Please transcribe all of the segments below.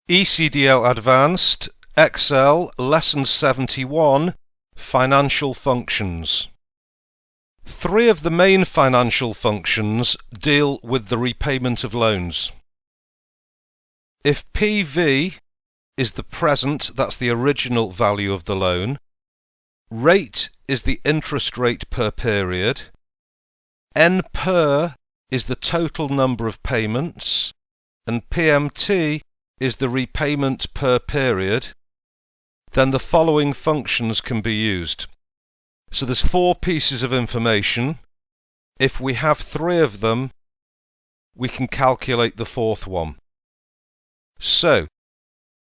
ECDL Advanced, Excel, Lesson 71, Financial Functions. Three of the main financial functions deal with the repayment of loans. If PV is the present, that's the original value of the loan, rate is the interest rate per period, N per is the total number of payments, and PMT is the repayment per period, then the following functions can be used. So there's four pieces of information. If we have three of them, we can calculate the fourth one. So,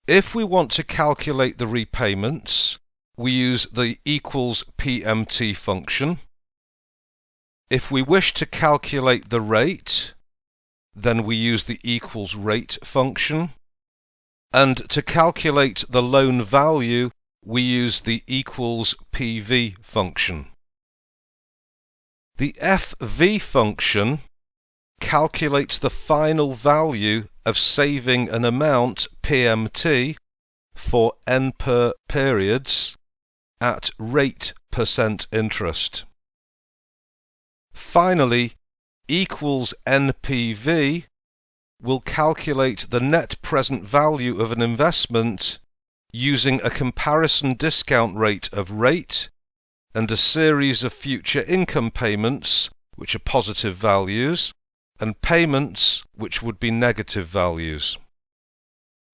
if we want to calculate the repayments, we use the equals PMT function. If we wish to calculate the rate, then we use the equals rate function. And to calculate the loan value, we use the equals PV function. The FV function calculates the final value of saving an amount, PMT, for N per periods at rate % interest. Finally, equals NPV will calculate the net present value of an investment using a comparison discount rate of rate and a series of future income payments, which are positive values, and payments, which would be negative values.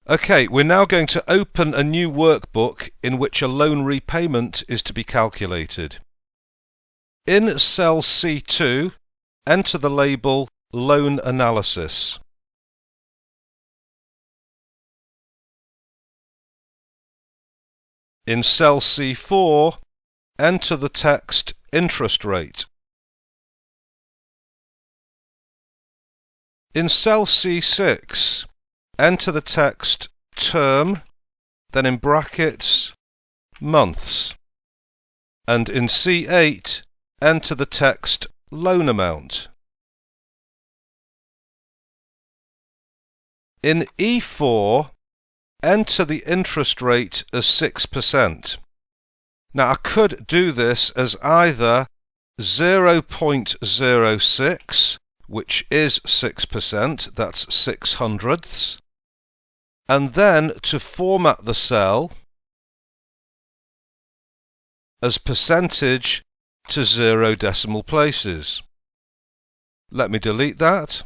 Okay, we're now going to open a new workbook in which a loan repayment is to be calculated. In cell C2, enter the label Loan Analysis. In cell C4, enter the text Interest Rate. In cell C6, enter the text Term, then in brackets, Months. And in C8, enter the text Loan Amount. In E4, enter the interest rate as 6%. Now I could do this as either 0.06, which is 6%, that's 6 hundredths, and then to format the cell as percentage to 0 decimal places. Let me delete that.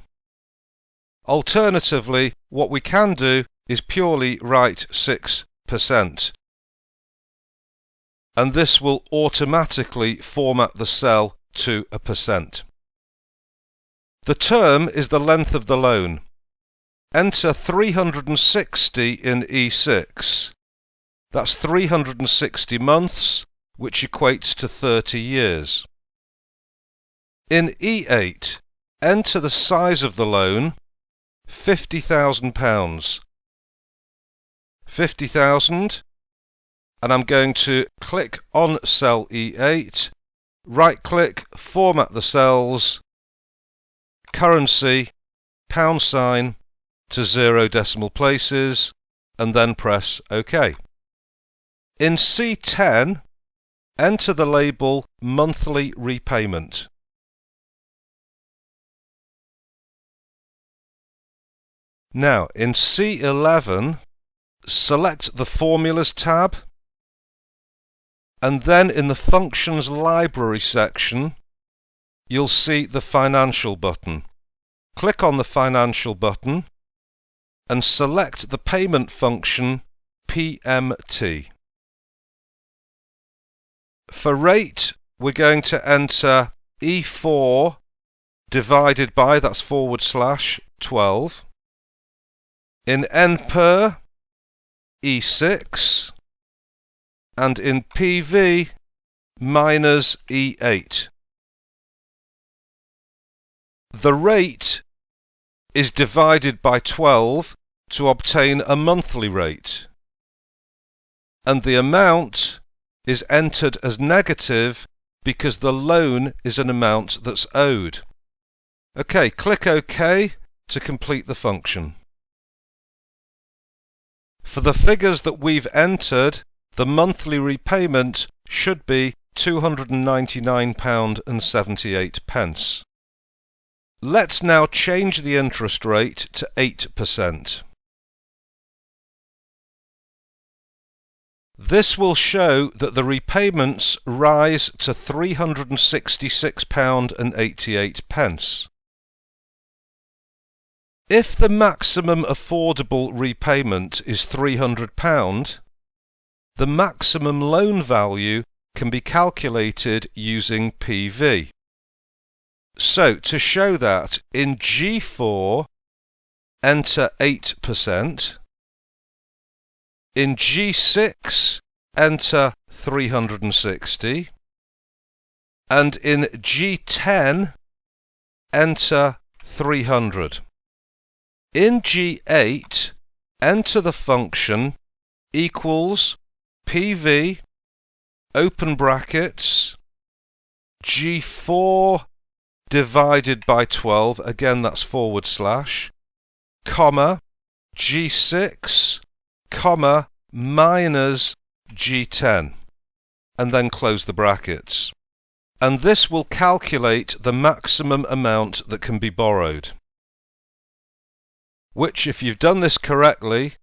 Alternatively, what we can do is purely write 6%, and this will automatically format the cell to a percent. The term is the length of the loan. Enter 360 in E6. That's 360 months, which equates to 30 years. In E8, enter the size of the loan, £50,000. 50,000, and I'm going to click on cell E8, right click, format the cells, currency, £, to 0 decimal places, and then press OK. In C10, enter the label Monthly Repayment. Now in C11, select the Formulas tab, and then in the Functions Library section you'll see the Financial button. Click on the Financial button and select the payment function PMT. For rate, we're going to enter E4 divided by, that's /12. In N per, E6, and in PV, minus E8. The rate is divided by 12 to obtain a monthly rate, and the amount is entered as negative because the loan is an amount that's owed. Okay, click OK to complete the function. For the figures that we've entered, the monthly repayment should be £299.78. Let's now change the interest rate to 8%. This will show that the repayments rise to £366.88. If the maximum affordable repayment is £300, the maximum loan value can be calculated using PV. So, to show that, in G4, enter 8%. In G6, enter 360. And in G10, enter 300. In G8, enter the function equals PV, open brackets, G4 divided by 12, again that's forward slash, comma, G6, comma, minus G10, and then close the brackets. And this will calculate the maximum amount that can be borrowed, which, if you've done this correctly,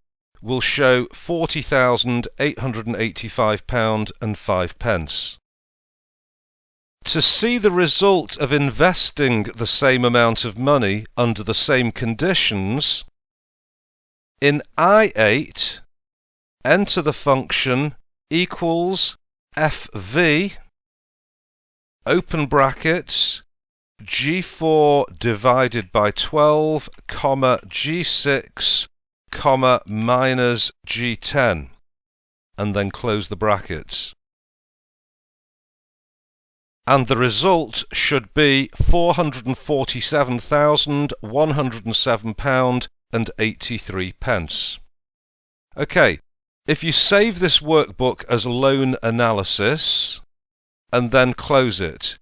will show £40,885.05. To see the result of investing the same amount of money under the same conditions, in I8, enter the function equals FV, open brackets, G4 divided by 12, comma, G6, comma, minus G10, and then close the brackets. And the result should be £447,107.83. Okay, if you save this workbook as loan analysis and then close it,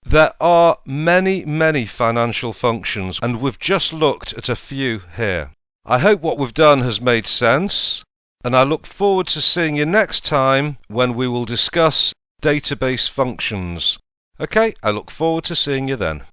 there are many financial functions, and we've just looked at a few here. I hope what we've done has made sense, and I look forward to seeing you next time when we will discuss database functions. Okay, I look forward to seeing you then.